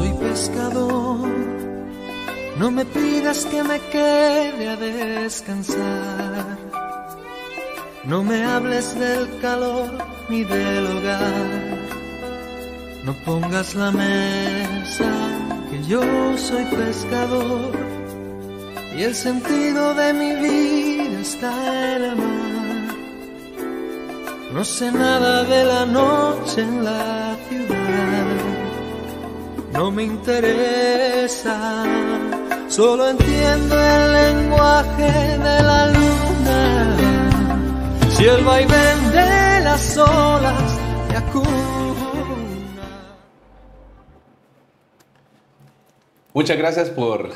soy pescador, no me pidas que me quede a descansar. No me hables del calor ni del hogar. No pongas la mesa, que yo soy pescador. Y el sentido de mi vida está en el mar. No sé nada de la noche en la ciudad. No me interesa. Solo entiendo el lenguaje de la luna. Si el vaivén de las olas me acuna. Muchas gracias por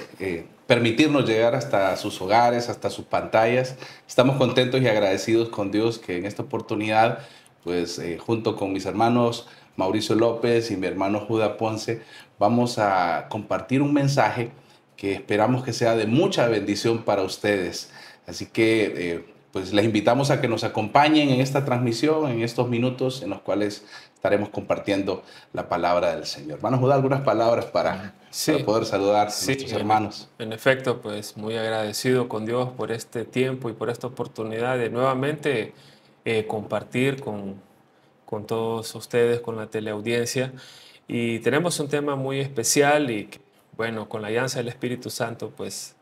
permitirnos llegar hasta sus hogares, hasta sus pantallas. Estamos contentos y agradecidos con Dios que en esta oportunidad, pues junto con mis hermanos Mauricio López y mi hermano Judá Ponce, vamos a compartir un mensaje que esperamos que sea de mucha bendición para ustedes. Así que pues les invitamos a que nos acompañen en esta transmisión, en estos minutos en los cuales estaremos compartiendo la palabra del Señor. Hermano Judá, algunas palabras para poder saludar a nuestros hermanos. En efecto, pues muy agradecido con Dios por este tiempo y por esta oportunidad de nuevamente compartir con todos ustedes, con la teleaudiencia. Y tenemos un tema muy especial y que, bueno, con la alianza del Espíritu Santo, pues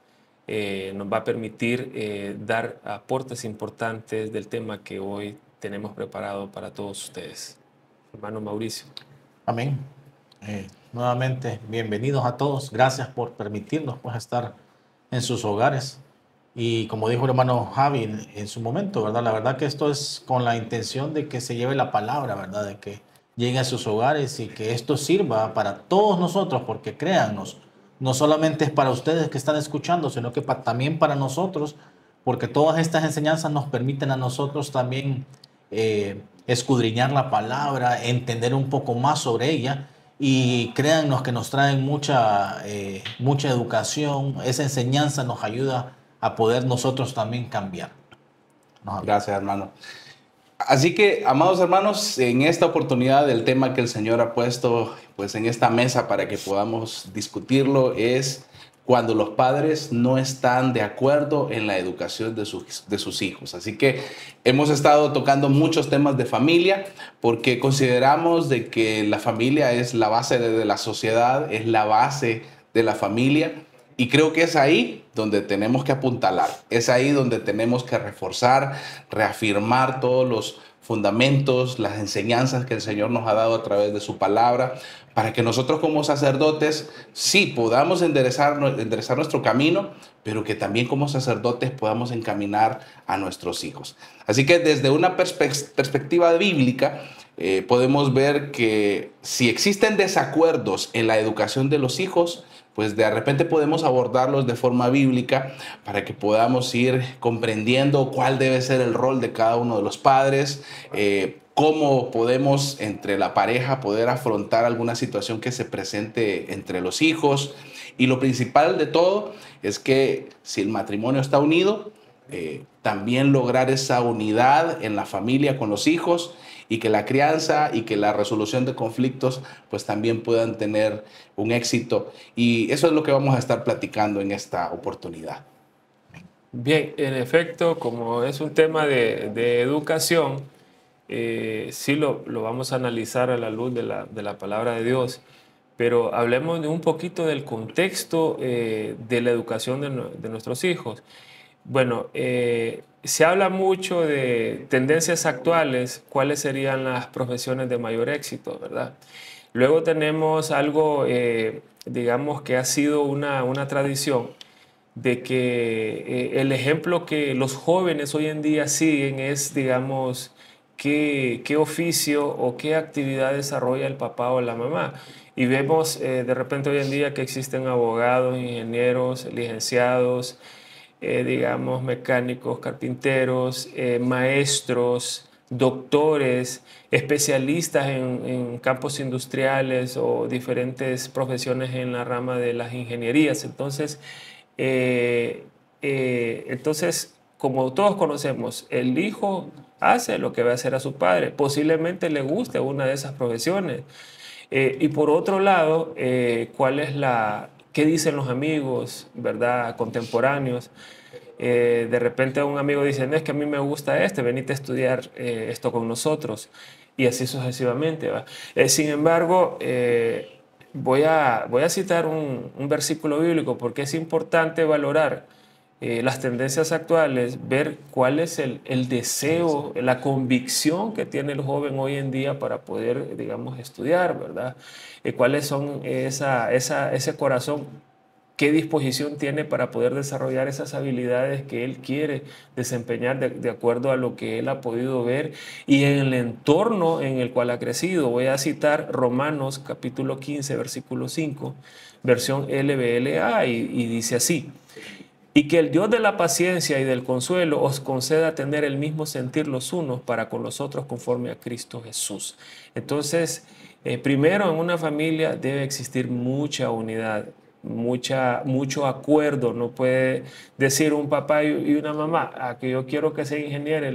nos va a permitir dar aportes importantes del tema que hoy tenemos preparado para todos ustedes. Hermano Mauricio. Amén. Nuevamente, bienvenidos a todos. Gracias por permitirnos pues, estar en sus hogares. Y como dijo el hermano Javi en su momento, ¿verdad? La verdad que esto es con la intención de que se lleve la palabra, ¿verdad? De que llegue a sus hogares y que esto sirva para todos nosotros, porque créannos, no solamente es para ustedes que están escuchando, sino que también para nosotros, porque todas estas enseñanzas nos permiten a nosotros también escudriñar la palabra, entender un poco más sobre ella, y créannos que nos traen mucha educación. Esa enseñanza nos ayuda a poder nosotros también cambiar. Gracias, hermano. Así que, amados hermanos, en esta oportunidad el tema que el Señor ha puesto pues, en esta mesa para que podamos discutirlo es cuando los padres no están de acuerdo en la educación de sus hijos. Así que hemos estado tocando muchos temas de familia porque consideramos de que la familia es la base de la sociedad, es la base de la familia. Y creo que es ahí donde tenemos que apuntalar, es ahí donde tenemos que reforzar, reafirmar todos los fundamentos, las enseñanzas que el Señor nos ha dado a través de su palabra, para que nosotros como sacerdotes sí podamos enderezar nuestro camino, pero que también como sacerdotes podamos encaminar a nuestros hijos. Así que desde una perspectiva bíblica, podemos ver que si existen desacuerdos en la educación de los hijos, pues de repente podemos abordarlos de forma bíblica para que podamos ir comprendiendo cuál debe ser el rol de cada uno de los padres, cómo podemos entre la pareja poder afrontar alguna situación que se presente entre los hijos. Y lo principal de todo es que si el matrimonio está unido, también lograr esa unidad en la familia con los hijos, y que la crianza y que la resolución de conflictos pues también puedan tener un éxito. Y eso es lo que vamos a estar platicando en esta oportunidad. Bien, en efecto, como es un tema de educación, sí lo vamos a analizar a la luz de la palabra de Dios, pero hablemos de un poquito del contexto de la educación de nuestros hijos. Bueno, se habla mucho de tendencias actuales, cuáles serían las profesiones de mayor éxito, ¿verdad? Luego tenemos algo, digamos, que ha sido una tradición de que el ejemplo que los jóvenes hoy en día siguen es, digamos, qué oficio o qué actividad desarrolla el papá o la mamá. Y vemos de repente hoy en día que existen abogados, ingenieros, licenciados, digamos, mecánicos, carpinteros, maestros, doctores, especialistas en campos industriales o diferentes profesiones en la rama de las ingenierías. Entonces, como todos conocemos, el hijo hace lo que va a hacer a su padre. Posiblemente le guste una de esas profesiones. Y por otro lado, ¿qué dicen los amigos, verdad, contemporáneos? De repente un amigo dice, no, es que a mí me gusta venite a estudiar esto con nosotros, y así sucesivamente, ¿va? Sin embargo, voy a citar un versículo bíblico porque es importante valorar las tendencias actuales, ver cuál es el deseo, la convicción que tiene el joven hoy en día para poder, digamos, estudiar, ¿verdad? Cuáles son ese corazón, qué disposición tiene para poder desarrollar esas habilidades que él quiere desempeñar de acuerdo a lo que él ha podido ver y en el entorno en el cual ha crecido. Voy a citar Romanos capítulo 15, versículo 5, versión LBLA, y dice así: y que el Dios de la paciencia y del consuelo os conceda tener el mismo sentir los unos para con los otros conforme a Cristo Jesús. Entonces, primero, en una familia debe existir mucha unidad, mucho acuerdo. No puede decir un papá y una mamá, que yo quiero que sea ingeniero,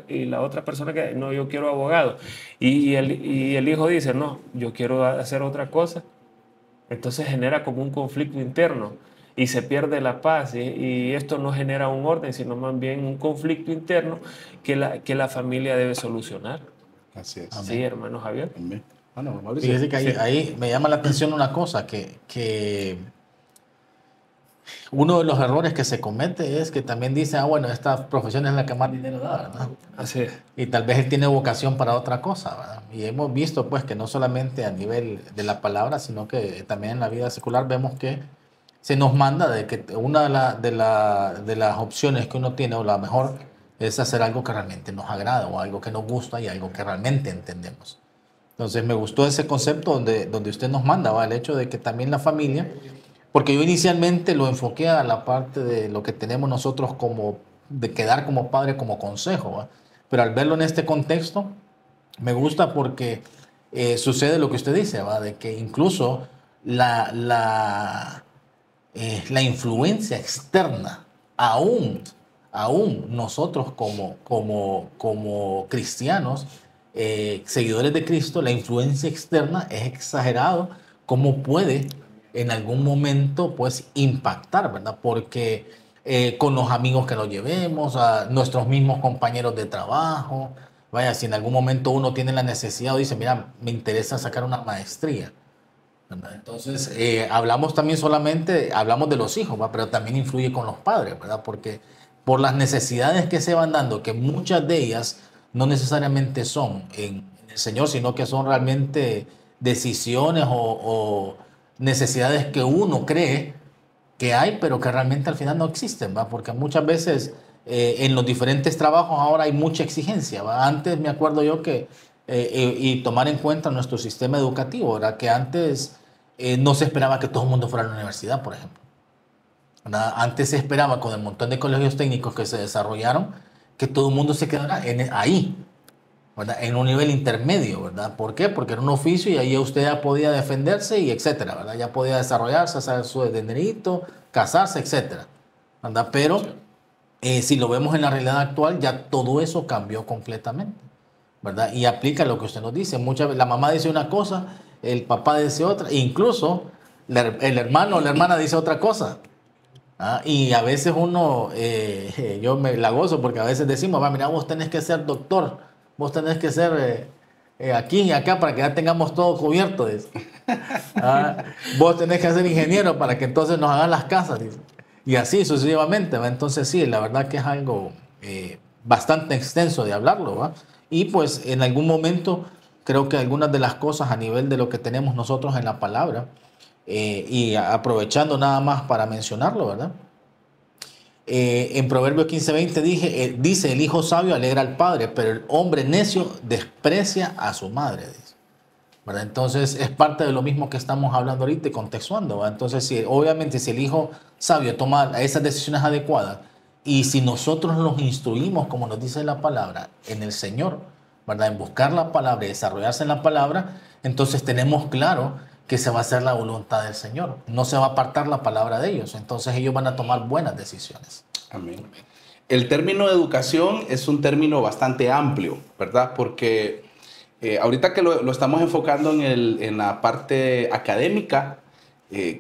y la otra persona que no, yo quiero abogado. Y el hijo dice, no, yo quiero hacer otra cosa. Entonces genera como un conflicto interno y se pierde la paz, y esto no genera un orden, sino más bien un conflicto interno que la familia debe solucionar. Así es. Sí, hermano Javier. Amén. Bueno, Mauricio. Fíjese que ahí me llama la atención una cosa, que uno de los errores que se comete es que también dice, bueno, esta profesión es la que más dinero da, ¿verdad? Así es. Y tal vez él tiene vocación para otra cosa, ¿verdad? Y hemos visto pues que no solamente a nivel de la palabra, sino que también en la vida secular vemos que se nos manda de que una de las opciones que uno tiene, o la mejor, es hacer algo que realmente nos agrada, o algo que nos gusta y algo que realmente entendemos. Entonces me gustó ese concepto donde usted nos manda, ¿va? El hecho de que también la familia, porque yo inicialmente lo enfoqué a la parte de lo que tenemos nosotros de quedar como padre, como consejo, ¿va? Pero al verlo en este contexto, me gusta porque sucede lo que usted dice, ¿va? De que incluso la influencia externa, aún nosotros como cristianos, seguidores de Cristo, la influencia externa es exagerado cómo puede en algún momento pues impactar, ¿verdad? Porque con los amigos que nos llevemos, a nuestros mismos compañeros de trabajo, vaya, si en algún momento uno tiene la necesidad o dice, mira, me interesa sacar una maestría, ¿verdad? Entonces, hablamos de los hijos, ¿va? Pero también influye con los padres, ¿verdad? Porque por las necesidades que se van dando, que muchas de ellas no necesariamente son en el Señor, sino que son realmente decisiones o necesidades que uno cree que hay, pero que realmente al final no existen, ¿va? Porque muchas veces en los diferentes trabajos ahora hay mucha exigencia, ¿va? Antes me acuerdo yo que, y tomar en cuenta nuestro sistema educativo, era que antes no se esperaba que todo el mundo fuera a la universidad, por ejemplo. ¿Verdad? Antes se esperaba, con el montón de colegios técnicos que se desarrollaron, que todo el mundo se quedara ahí, ¿verdad? En un nivel intermedio, ¿verdad? ¿Por qué? Porque era un oficio y ahí usted ya podía defenderse y etcétera, ¿verdad? Ya podía desarrollarse, hacer su dinerito, casarse, etcétera, ¿verdad? Pero si lo vemos en la realidad actual, ya todo eso cambió completamente, ¿verdad? Y aplica lo que usted nos dice. Muchas veces la mamá dice una cosa, el papá dice otra, incluso el hermano o la hermana dice otra cosa. Y a veces yo me la gozo porque a veces decimos, va, mira, vos tenés que ser doctor, vos tenés que ser aquí y acá para que ya tengamos todo cubierto. Vos tenés que ser ingeniero para que entonces nos hagan las casas. Dice. Y así sucesivamente, ¿va? Entonces sí, la verdad que es algo bastante extenso de hablarlo, ¿va? Y pues en algún momento creo que algunas de las cosas a nivel de lo que tenemos nosotros en la palabra, y aprovechando nada más para mencionarlo, ¿verdad? En Proverbios 15:20 dice, el hijo sabio alegra al padre, pero el hombre necio desprecia a su madre, dice, ¿verdad? Entonces es parte de lo mismo que estamos hablando ahorita y contextuando, ¿verdad? Entonces obviamente si el hijo sabio toma esas decisiones adecuadas y si nosotros los instruimos, como nos dice la palabra, en el Señor, ¿verdad? En buscar la palabra y desarrollarse en la palabra, entonces tenemos claro que se va a hacer la voluntad del Señor. No se va a apartar la palabra de ellos. Entonces ellos van a tomar buenas decisiones. Amén. El término educación es un término bastante amplio, ¿verdad? Porque ahorita que lo estamos enfocando en la parte académica,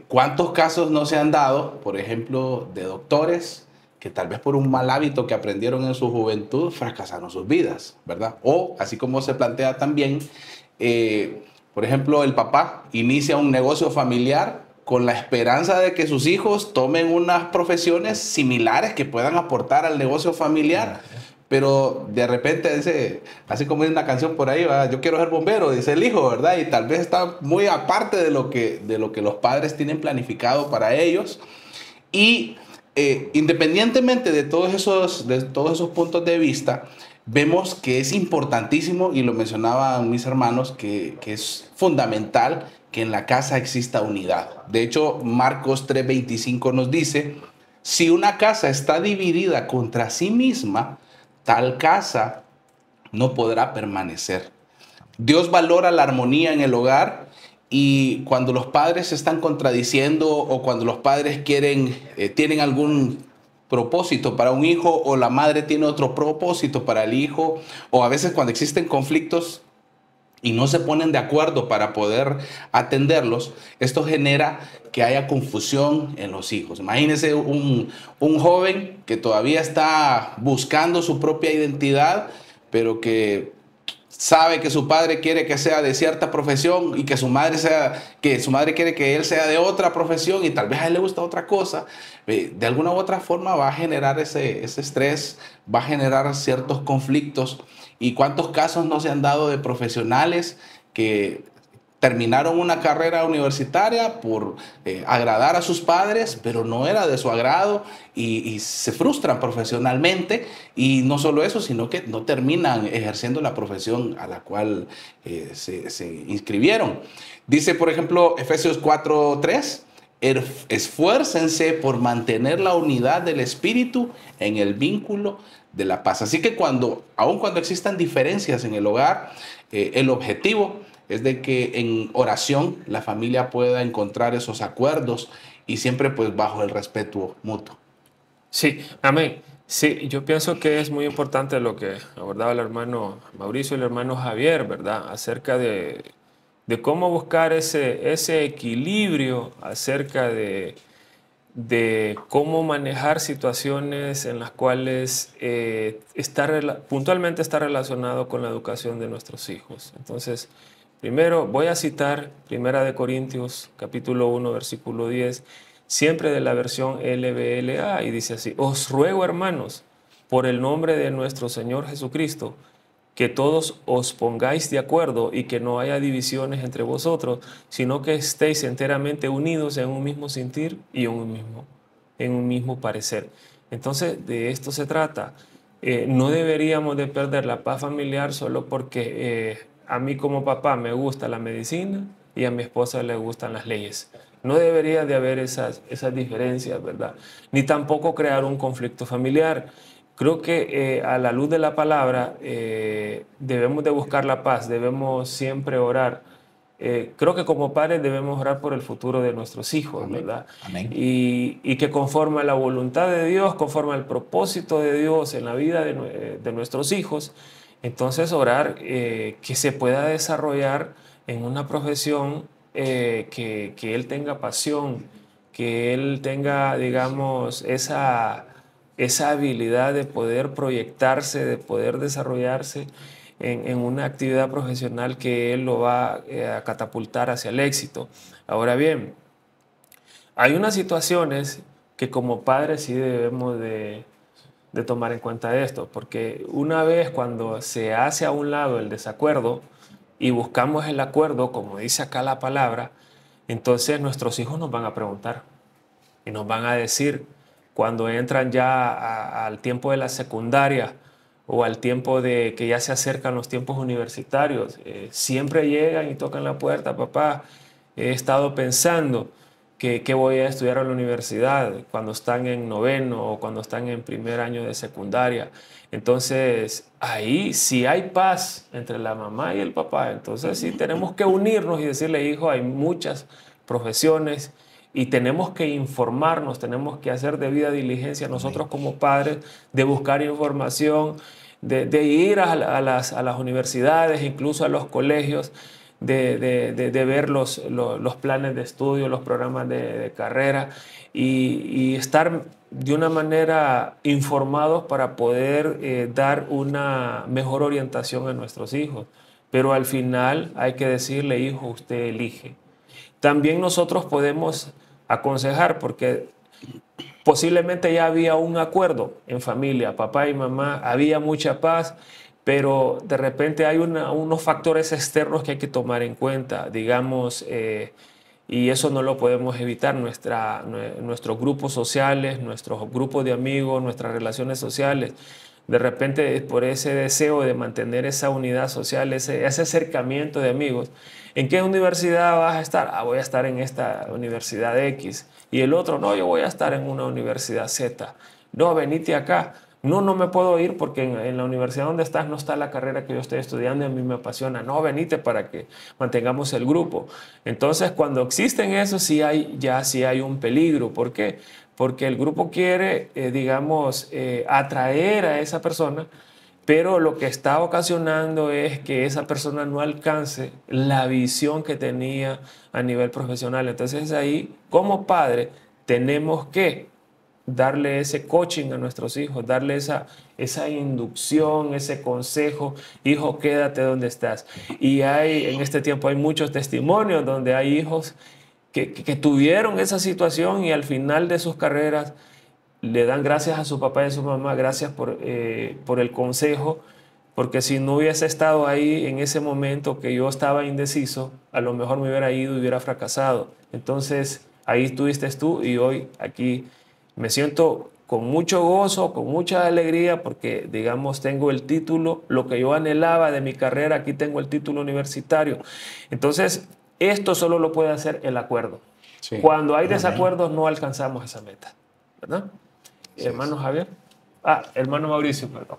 ¿cuántos casos no se han dado, por ejemplo, de doctores que tal vez por un mal hábito que aprendieron en su juventud fracasaron sus vidas, ¿verdad? O, así como se plantea también, por ejemplo, el papá inicia un negocio familiar con la esperanza de que sus hijos tomen unas profesiones similares que puedan aportar al negocio familiar. Pero de repente dice, así como hay una canción por ahí, ¿verdad? Yo quiero ser bombero, dice el hijo, ¿verdad? Y tal vez está muy aparte de lo que los padres tienen planificado para ellos. Y independientemente de todos esos puntos de vista, vemos que es importantísimo, y lo mencionaban mis hermanos, que es fundamental que en la casa exista unidad. De hecho, Marcos 3:25 nos dice, si una casa está dividida contra sí misma, tal casa no podrá permanecer. Dios valora la armonía en el hogar, y cuando los padres se están contradiciendo o cuando los padres tienen algún propósito para un hijo o la madre tiene otro propósito para el hijo, o a veces cuando existen conflictos y no se ponen de acuerdo para poder atenderlos, esto genera que haya confusión en los hijos. Imagínense un joven que todavía está buscando su propia identidad, pero que sabe que su padre quiere que sea de cierta profesión y que su madre quiere que él sea de otra profesión, y tal vez a él le gusta otra cosa. De alguna u otra forma va a generar ese estrés, va a generar ciertos conflictos. ¿Y cuántos casos no se han dado de profesionales que terminaron una carrera universitaria por agradar a sus padres, pero no era de su agrado, y se frustran profesionalmente? Y no solo eso, sino que no terminan ejerciendo la profesión a la cual se inscribieron. Dice, por ejemplo, Efesios 4:3, esfuércense por mantener la unidad del espíritu en el vínculo de la paz. Así que aun cuando existan diferencias en el hogar, el objetivo es de que en oración la familia pueda encontrar esos acuerdos, y siempre pues bajo el respeto mutuo. Sí, amén. Sí, yo pienso que es muy importante lo que abordaba el hermano Mauricio y el hermano Javier, ¿verdad? Acerca de cómo buscar ese equilibrio, acerca de cómo manejar situaciones en las cuales puntualmente está relacionado con la educación de nuestros hijos. Entonces, primero voy a citar 1 Corintios capítulo 1, versículo 10, siempre de la versión LBLA, y dice así: os ruego, hermanos, por el nombre de nuestro Señor Jesucristo, que todos os pongáis de acuerdo y que no haya divisiones entre vosotros, sino que estéis enteramente unidos en un mismo sentir y en un mismo parecer. Entonces, de esto se trata. No deberíamos de perder la paz familiar solo porque a mí como papá me gusta la medicina y a mi esposa le gustan las leyes. No debería de haber esas diferencias, ¿verdad? Ni tampoco crear un conflicto familiar. Creo que a la luz de la palabra debemos de buscar la paz, debemos siempre orar. Creo que como padres debemos orar por el futuro de nuestros hijos, amén, ¿verdad? Amén. Y que conforme a la voluntad de Dios, conforme al propósito de Dios en la vida de nuestros hijos, entonces orar que se pueda desarrollar en una profesión que él tenga pasión, que él tenga, digamos, esa habilidad de poder proyectarse, de poder desarrollarse en una actividad profesional que él lo va a catapultar hacia el éxito. Ahora bien, hay unas situaciones que como padres sí debemos de tomar en cuenta esto, porque una vez cuando se hace a un lado el desacuerdo y buscamos el acuerdo, como dice acá la palabra, entonces nuestros hijos nos van a preguntar y nos van a decir, cuando entran ya al tiempo de la secundaria o al tiempo de que ya se acercan los tiempos universitarios, siempre llegan y tocan la puerta: papá, he estado pensando que voy a estudiar en la universidad, cuando están en noveno o cuando están en primer año de secundaria. Entonces, ahí si hay paz entre la mamá y el papá, entonces sí tenemos que unirnos y decirle: hijo, hay muchas profesiones y tenemos que informarnos, tenemos que hacer debida diligencia nosotros como padres de buscar información. de ir a las universidades, incluso a los colegios, de ver los planes de estudio, los programas de carrera y estar de una manera informados para poder dar una mejor orientación a nuestros hijos. Pero al final hay que decirle, hijo, usted elige. También nosotros podemos aconsejar, porque posiblemente ya había un acuerdo en familia, papá y mamá, había mucha paz, pero de repente hay unos factores externos que hay que tomar en cuenta, digamos, y eso no lo podemos evitar. Nuestros grupos sociales, nuestros grupos de amigos, nuestras relaciones sociales, de repente por ese deseo de mantener esa unidad social, ese acercamiento de amigos. ¿En qué universidad vas a estar? Ah, voy a estar en esta universidad X. Y el otro, no, yo voy a estar en una universidad Z. No, venite acá. No, no me puedo ir porque en la universidad donde estás no está la carrera que yo estoy estudiando y a mí me apasiona. No, venite para que mantengamos el grupo. Entonces, cuando existen eso, sí hay un peligro. ¿Por qué? Porque el grupo quiere, digamos, atraer a esa persona, pero lo que está ocasionando es que esa persona no alcance la visión que tenía a nivel profesional. Entonces ahí, como padre, tenemos que darle ese coaching a nuestros hijos, darle esa inducción, ese consejo, hijo, quédate donde estás. Y en este tiempo hay muchos testimonios donde hay hijos que tuvieron esa situación y al final de sus carreras le dan gracias a su papá y a su mamá, gracias por el consejo, porque si no hubiese estado ahí en ese momento que yo estaba indeciso, a lo mejor me hubiera ido y hubiera fracasado. Entonces ahí estuviste tú y hoy aquí me siento con mucho gozo, con mucha alegría, porque, digamos, tengo el título, lo que yo anhelaba de mi carrera, aquí tengo el título universitario. Entonces, esto solo lo puede hacer el acuerdo. Sí. Cuando hay desacuerdos, no alcanzamos esa meta, ¿verdad? Sí, hermano Javier. Hermano Mauricio, perdón.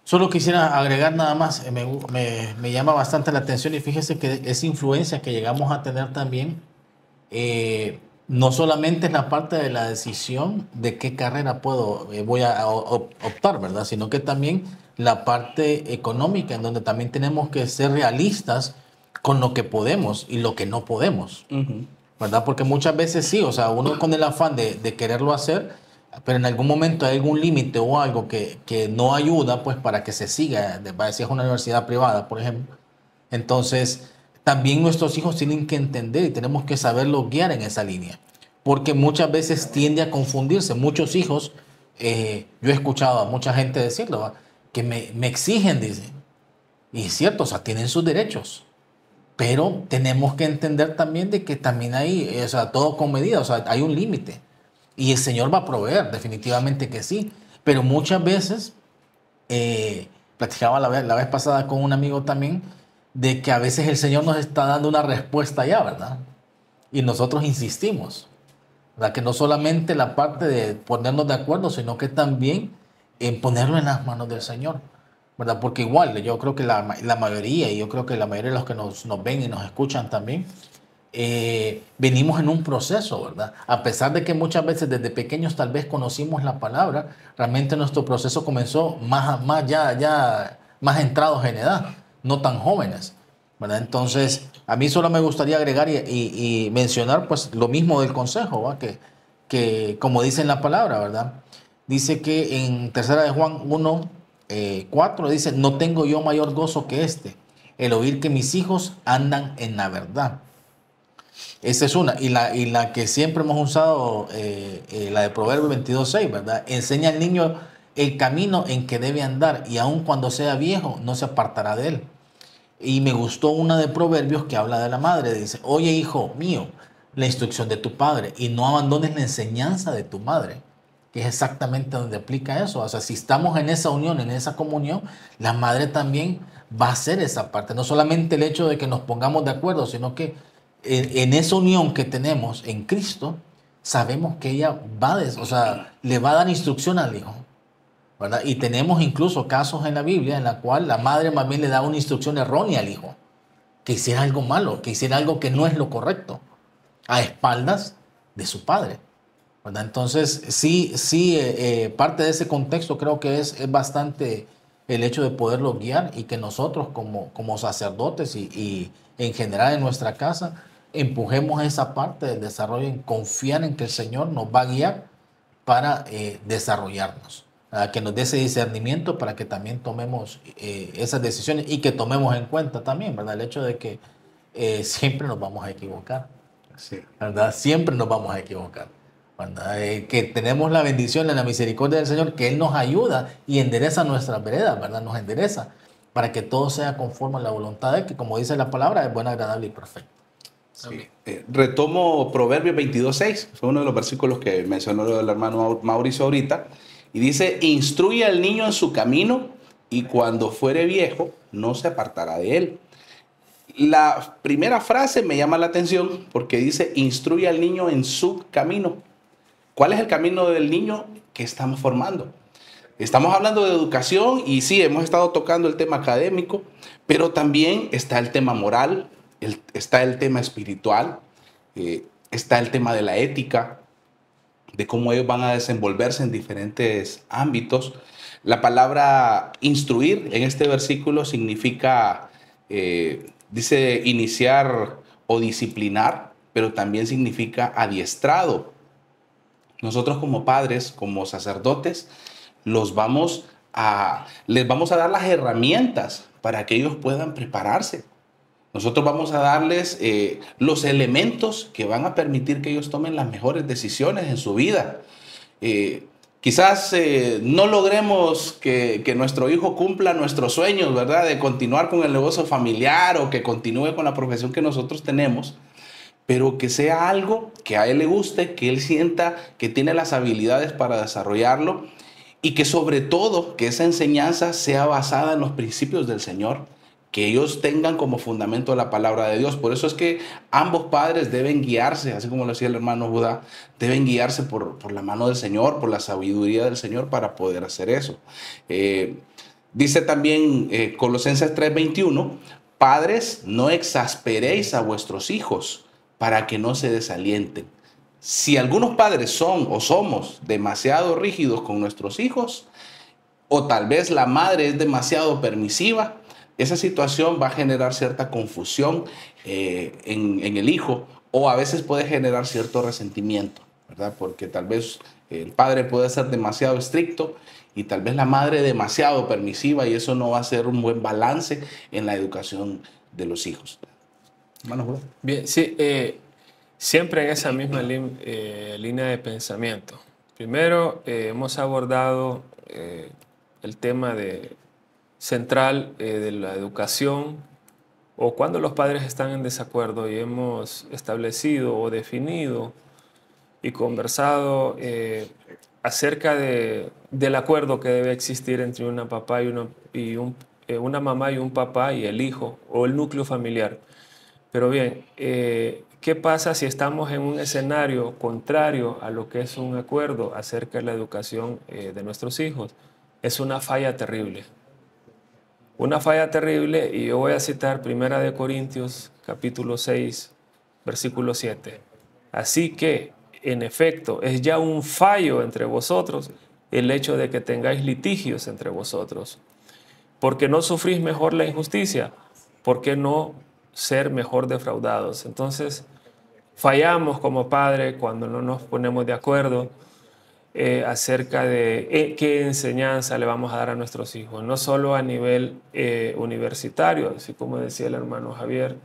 Solo quisiera agregar nada más, me llama bastante la atención y fíjese que esa influencia que llegamos a tener también, no solamente es la parte de la decisión de qué carrera voy a optar, ¿verdad? Sino que también la parte económica, en donde también tenemos que ser realistas con lo que podemos y lo que no podemos, ¿verdad? Porque muchas veces sí, o sea, uno con el afán de quererlo hacer, pero en algún momento hay algún límite o algo que no ayuda, pues, para que se siga, si es una universidad privada, por ejemplo. Entonces, también nuestros hijos tienen que entender y tenemos que saberlos guiar en esa línea, porque muchas veces tiende a confundirse. Muchos hijos, yo he escuchado a mucha gente decirlo, ¿va? Que me exigen, dicen. Y es cierto, o sea, tienen sus derechos, pero tenemos que entender también de que también hay, o sea, todo con medida, o sea, hay un límite. Y el Señor va a proveer, definitivamente que sí. Pero muchas veces, platicaba la vez pasada con un amigo también, de que a veces el Señor nos está dando una respuesta ya, ¿verdad? Y nosotros insistimos, ¿verdad? Que no solamente la parte de ponernos de acuerdo, sino que también en ponerlo en las manos del Señor, ¿verdad? Porque igual, yo creo que la mayoría, y yo creo que la mayoría de los que nos ven y nos escuchan también, venimos en un proceso, ¿verdad? A pesar de que muchas veces desde pequeños tal vez conocimos la palabra, realmente nuestro proceso comenzó más entrados en edad, no tan jóvenes, ¿verdad? Entonces, a mí solo me gustaría agregar y mencionar pues lo mismo del consejo, ¿va? Que como dice en la palabra, ¿verdad? Dice que en 3 de Juan 1, 4 dice, no tengo yo mayor gozo que el oír que mis hijos andan en la verdad. Esa es una. Y la que siempre hemos usado, la de Proverbios 22:6, ¿verdad? Enseña al niño el camino en que debe andar y aun cuando sea viejo no se apartará de él. Y me gustó una de Proverbios que habla de la madre. Dice, oye, hijo mío, la instrucción de tu padre y no abandones la enseñanza de tu madre. Que es exactamente donde aplica eso. O sea, si estamos en esa unión, en esa comunión, la madre también va a hacer esa parte. No solamente el hecho de que nos pongamos de acuerdo, sino que en esa unión que tenemos en Cristo, sabemos que ella le va a dar instrucción al hijo, ¿verdad? Y tenemos incluso casos en la Biblia en la cual la madre más bien le da una instrucción errónea al hijo, que hiciera algo malo, que hiciera algo que no es lo correcto, a espaldas de su padre, ¿verdad? Entonces, sí, parte de ese contexto creo que es bastante el hecho de poderlos guiar y que nosotros como sacerdotes y en general en nuestra casa empujemos esa parte del desarrollo, en confiar en que el Señor nos va a guiar para desarrollarnos, que nos dé ese discernimiento para que también tomemos esas decisiones y que tomemos en cuenta también, ¿verdad? El hecho de que siempre nos vamos a equivocar, Sí. ¿verdad? Siempre nos vamos a equivocar, ¿verdad? Que tenemos la bendición y la misericordia del Señor, que Él nos ayuda y endereza nuestras veredas, ¿verdad? Nos endereza para que todo sea conforme a la voluntad de Él, que como dice la palabra, es buena, agradable y perfecta. Sí. Retomo Proverbios 22:6, fue uno de los versículos que mencionó el hermano Mauricio ahorita, y dice: instruye al niño en su camino, y cuando fuere viejo, no se apartará de él. La primera frase me llama la atención porque dice: instruye al niño en su camino. ¿Cuál es el camino del niño que estamos formando? Estamos hablando de educación y sí, hemos estado tocando el tema académico, pero también está el tema moral, está el tema espiritual, está el tema de la ética, de cómo ellos van a desenvolverse en diferentes ámbitos. La palabra instruir en este versículo significa, dice iniciar o disciplinar, pero también significa adiestrado. Nosotros como padres, como sacerdotes, les vamos a dar las herramientas para que ellos puedan prepararse. Nosotros vamos a darles los elementos que van a permitir que ellos tomen las mejores decisiones en su vida. Quizás no logremos que nuestro hijo cumpla nuestros sueños, ¿verdad? De continuar con el negocio familiar o que continúe con la profesión que nosotros tenemos, pero que sea algo que a él le guste, que él sienta que tiene las habilidades para desarrollarlo y que sobre todo que esa enseñanza sea basada en los principios del Señor, que ellos tengan como fundamento la palabra de Dios. Por eso es que ambos padres deben guiarse, así como lo decía el hermano Judá, deben guiarse por la mano del Señor, por la sabiduría del Señor para poder hacer eso. Dice también Colosenses 3:21, padres, no exasperéis a vuestros hijos para que no se desalienten. Si algunos padres son o somos demasiado rígidos con nuestros hijos, o tal vez la madre es demasiado permisiva, esa situación va a generar cierta confusión en el hijo, o a veces puede generar cierto resentimiento, ¿verdad? Porque tal vez el padre puede ser demasiado estricto y tal vez la madre demasiado permisiva, y eso no va a ser un buen balance en la educación de los hijos. Hermano, bien, sí, siempre en esa misma línea de pensamiento. Primero, hemos abordado el tema central de la educación, o cuando los padres están en desacuerdo, y hemos establecido o definido y conversado acerca del acuerdo que debe existir entre una mamá y un papá y el hijo o el núcleo familiar. Pero bien, ¿qué pasa si estamos en un escenario contrario a lo que es un acuerdo acerca de la educación de nuestros hijos? Es una falla terrible. Una falla terrible, y yo voy a citar 1 Corintios capítulo 6, versículo 7. Así que, en efecto, es ya un fallo entre vosotros el hecho de que tengáis litigios entre vosotros. Porque no sufrís mejor la injusticia, ¿por qué no ser mejor defraudados? Entonces, fallamos como padre cuando no nos ponemos de acuerdo acerca de qué enseñanza le vamos a dar a nuestros hijos, no solo a nivel universitario, así como decía el hermano Javier,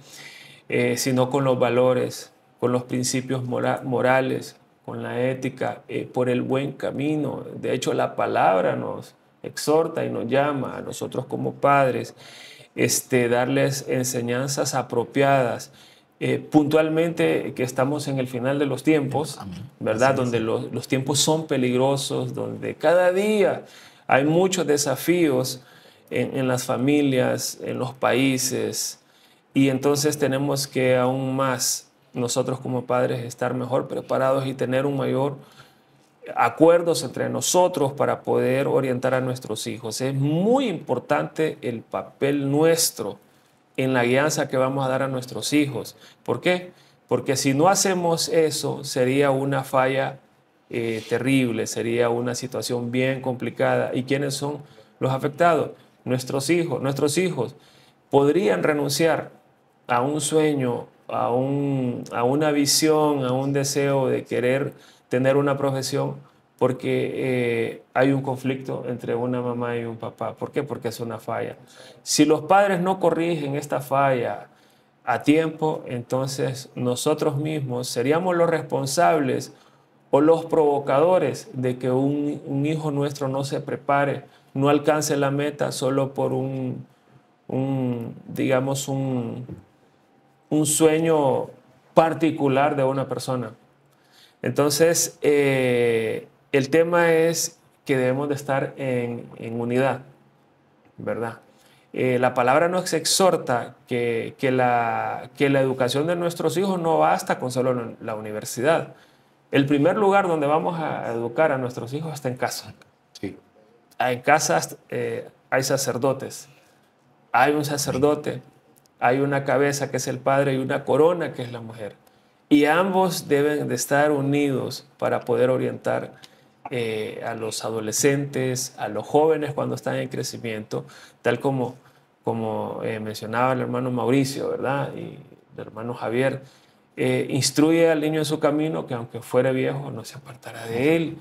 sino con los valores, con los principios morales, con la ética, por el buen camino. De hecho, la palabra nos exhorta y nos llama a nosotros como padres, darles enseñanzas apropiadas. Puntualmente que estamos en el final de los tiempos, ¿verdad? Donde los tiempos son peligrosos, donde cada día hay muchos desafíos en las familias, en los países, y entonces tenemos que aún más nosotros como padres estar mejor preparados y tener un mayor acuerdos entre nosotros para poder orientar a nuestros hijos. Es muy importante el papel nuestro en la guianza que vamos a dar a nuestros hijos. ¿Por qué? Porque si no hacemos eso, sería una falla terrible, sería una situación bien complicada. ¿Y quiénes son los afectados? nuestros hijos podrían renunciar a un sueño, a una visión, a un deseo de querer tener una profesión, porque hay un conflicto entre una mamá y un papá. ¿Por qué? Porque es una falla. Si los padres no corrigen esta falla a tiempo, entonces nosotros mismos seríamos los responsables o los provocadores de que un hijo nuestro no se prepare, no alcance la meta solo por digamos, un sueño particular de una persona. Entonces, el tema es que debemos de estar en unidad, ¿verdad? La palabra nos exhorta que la educación de nuestros hijos no basta con solo la universidad. El primer lugar donde vamos a educar a nuestros hijos está en casa. Sí. En casa hay sacerdotes. Hay un sacerdote, hay una cabeza que es el padre y una corona que es la mujer. Y ambos deben de estar unidos para poder orientar a los adolescentes, a los jóvenes cuando están en crecimiento, tal como mencionaba el hermano Mauricio, ¿verdad? Y el hermano Javier. Instruye al niño en su camino, que aunque fuere viejo no se apartará de él,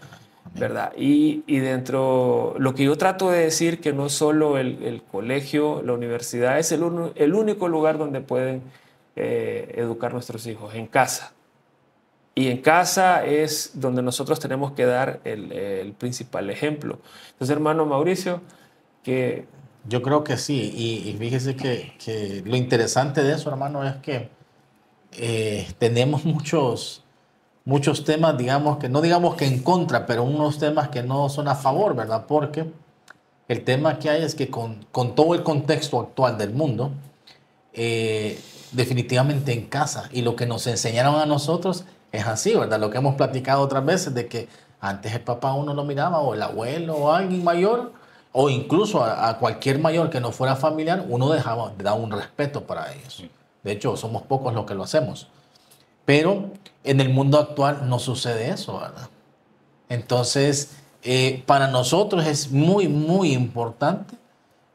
¿verdad? Y dentro, lo que yo trato de decir, que no solo el colegio, la universidad es el único lugar donde pueden educar nuestros hijos, en casa. Y en casa es donde nosotros tenemos que dar el principal ejemplo. Entonces, hermano Mauricio, que... Yo creo que sí, y fíjese que lo interesante de eso, hermano, es que tenemos muchos temas, digamos que no digamos que en contra, pero unos temas que no son a favor, ¿verdad? Porque el tema que hay es que con todo el contexto actual del mundo, definitivamente en casa, y lo que nos enseñaron a nosotros es así, ¿verdad? Lo que hemos platicado otras veces, de que antes el papá uno lo miraba, o el abuelo, o alguien mayor, o incluso a cualquier mayor que no fuera familiar, uno daba un respeto para ellos. De hecho, somos pocos los que lo hacemos. Pero en el mundo actual no sucede eso, ¿verdad? Entonces, para nosotros es muy, muy importante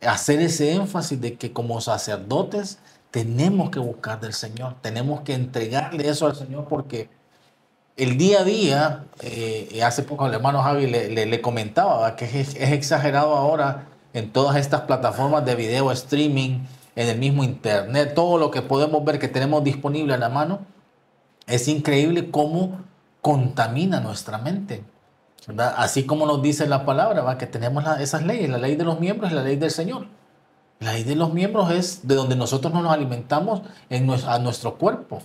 hacer ese énfasis de que como sacerdotes tenemos que buscar del Señor, tenemos que entregarle eso al Señor, porque el día a día, hace poco el hermano Javi le comentaba, ¿verdad?, que es exagerado ahora en todas estas plataformas de video streaming, en el mismo internet, todo lo que podemos ver que tenemos disponible a la mano. Es increíble cómo contamina nuestra mente, ¿verdad? Así como nos dice la palabra, ¿verdad?, que tenemos esas leyes, la ley de los miembros y la ley del Señor. La ley de los miembros es de donde nosotros no nos alimentamos a nuestro cuerpo.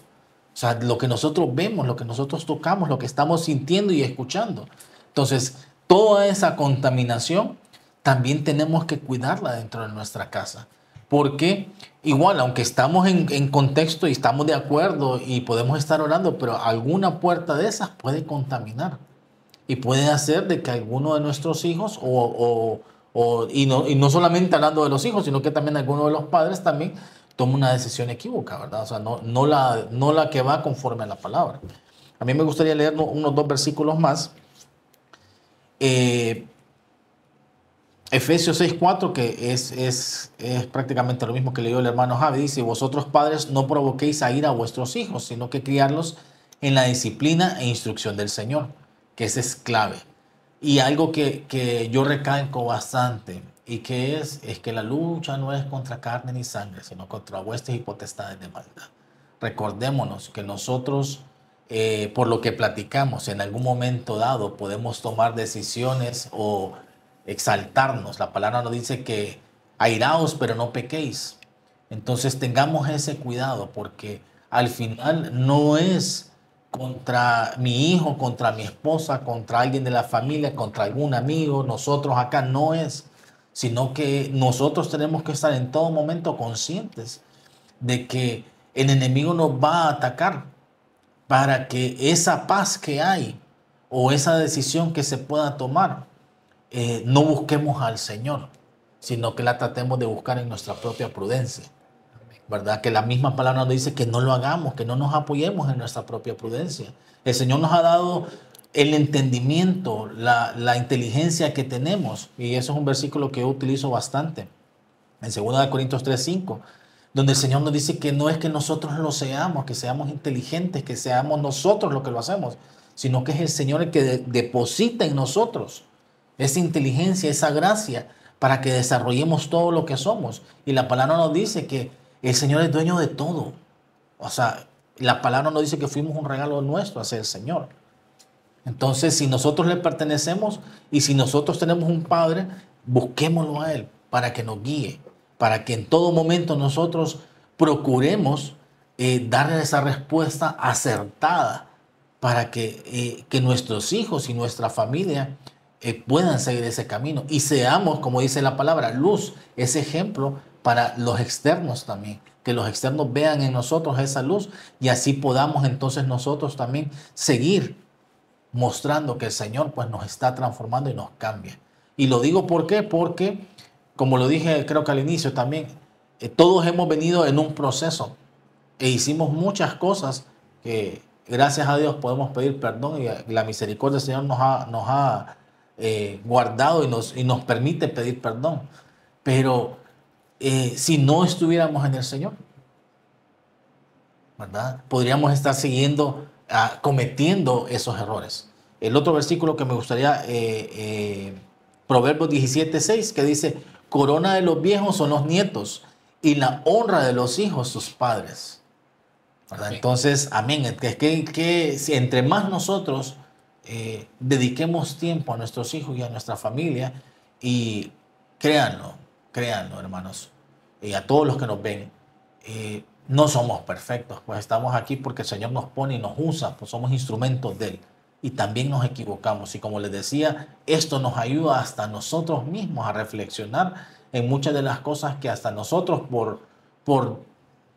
O sea, lo que nosotros vemos, lo que nosotros tocamos, lo que estamos sintiendo y escuchando. Entonces, toda esa contaminación también tenemos que cuidarla dentro de nuestra casa. Porque igual, aunque estamos en contexto y estamos de acuerdo y podemos estar orando, pero alguna puerta de esas puede contaminar. Y puede hacer de que alguno de nuestros hijos, y no solamente hablando de los hijos, sino que también alguno de los padres también tome una decisión equívoca, ¿verdad? O sea, no la que va conforme a la palabra. A mí me gustaría leer unos 2 versículos más. Efesios 6:4, que es prácticamente lo mismo que leyó el hermano Javi, dice: vosotros padres no provoquéis a ira a vuestros hijos, sino que criarlos en la disciplina e instrucción del Señor, que ese es clave. Y algo que yo recalco bastante, y que es que la lucha no es contra carne ni sangre, sino contra huestes y potestades de maldad. Recordémonos que nosotros, por lo que platicamos, en algún momento dado podemos tomar decisiones o exaltarnos. La palabra nos dice que airaos, pero no pequéis. Entonces tengamos ese cuidado, porque al final no es contra mi hijo, contra mi esposa, contra alguien de la familia, contra algún amigo. Nosotros acá no es, sino que nosotros tenemos que estar en todo momento conscientes de que el enemigo nos va a atacar, para que esa paz que hay o esa decisión que se pueda tomar, no busquemos al Señor, sino que la tratemos de buscar en nuestra propia prudencia, ¿verdad? Que la misma palabra nos dice que no lo hagamos, que no nos apoyemos en nuestra propia prudencia. El Señor nos ha dado el entendimiento, la inteligencia que tenemos, y eso es un versículo que yo utilizo bastante. en 2 Corintios 3:5, donde el Señor nos dice que no es que nosotros lo seamos, que seamos inteligentes, que seamos nosotros los que lo hacemos, sino que es el Señor el que deposita en nosotros esa inteligencia, esa gracia, para que desarrollemos todo lo que somos. Y la palabra nos dice que el Señor es dueño de todo. O sea, la palabra nos dice que fuimos un regalo nuestro hacia el Señor. Entonces, si nosotros le pertenecemos y si nosotros tenemos un Padre, busquémoslo a Él para que nos guíe, para que en todo momento nosotros procuremos darle esa respuesta acertada para que nuestros hijos y nuestra familia puedan seguir ese camino y seamos, como dice la palabra, luz, ese ejemplo para los externos también, que los externos vean en nosotros esa luz y así podamos entonces nosotros también seguir mostrando que el Señor pues nos está transformando y nos cambia. Y lo digo ¿por qué? Porque, como lo dije creo que al inicio también, todos hemos venido en un proceso e hicimos muchas cosas que gracias a Dios podemos pedir perdón y la misericordia del Señor nos ha guardado y nos permite pedir perdón. Pero si no estuviéramos en el Señor, ¿verdad? Podríamos estar siguiendo, cometiendo esos errores. El otro versículo que me gustaría, Proverbios 17:6, que dice, corona de los viejos son los nietos y la honra de los hijos sus padres. ¿Verdad? Entonces, amén. Es que si entre más nosotros dediquemos tiempo a nuestros hijos y a nuestra familia, y créanlo, hermanos, y a todos los que nos ven, no somos perfectos, pues estamos aquí porque el Señor nos pone y nos usa, pues somos instrumentos de Él y también nos equivocamos. Y como les decía, esto nos ayuda hasta nosotros mismos a reflexionar en muchas de las cosas que hasta nosotros por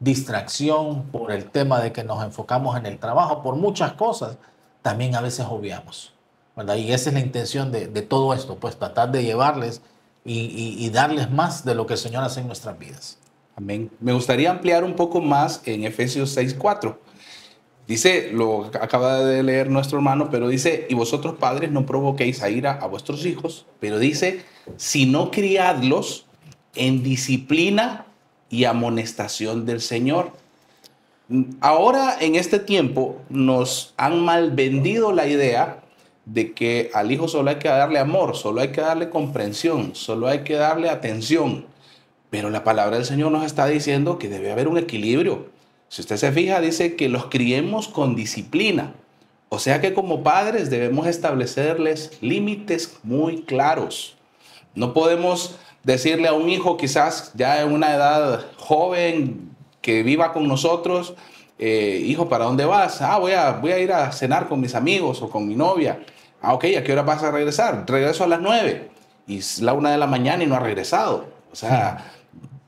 distracción, por el tema de que nos enfocamos en el trabajo, por muchas cosas, también a veces obviamos, ¿verdad? Y esa es la intención de todo esto, pues tratar de llevarles y darles más de lo que el Señor hace en nuestras vidas. Amén. Me gustaría ampliar un poco más en Efesios 6:4. Dice, lo acaba de leer nuestro hermano, pero dice, y vosotros padres no provoquéis a ira a vuestros hijos, pero dice, sino criadlos en disciplina y amonestación del Señor. Ahora, en este tiempo, nos han mal vendido la idea de que al hijo solo hay que darle amor, solo hay que darle comprensión, solo hay que darle atención. Pero la palabra del Señor nos está diciendo que debe haber un equilibrio. Si usted se fija, dice que los criemos con disciplina. O sea que como padres debemos establecerles límites muy claros. No podemos decirle a un hijo quizás ya en una edad joven que viva con nosotros, hijo, ¿para dónde vas? Voy a ir a cenar con mis amigos o con mi novia. Ok, ¿a qué hora vas a regresar? Regreso a las 9. Y es la 1 de la mañana y no ha regresado. O sea,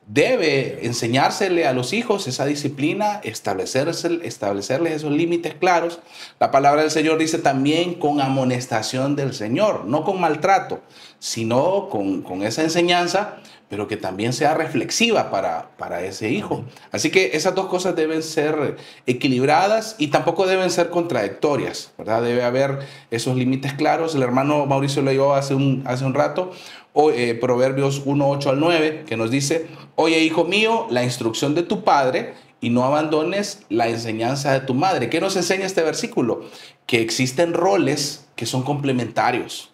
debe enseñársele a los hijos esa disciplina, establecerles esos límites claros. La palabra del Señor dice también con amonestación del Señor, no con maltrato, sino con esa enseñanza, pero que también sea reflexiva para ese hijo. Así que esas dos cosas deben ser equilibradas y tampoco deben ser contradictorias, ¿verdad? Debe haber esos límites claros. El hermano Mauricio leyó hace un rato, Proverbios 1:8-9, que nos dice, oye, hijo mío, la instrucción de tu padre y no abandones la enseñanza de tu madre. ¿Qué nos enseña este versículo? Que existen roles que son complementarios.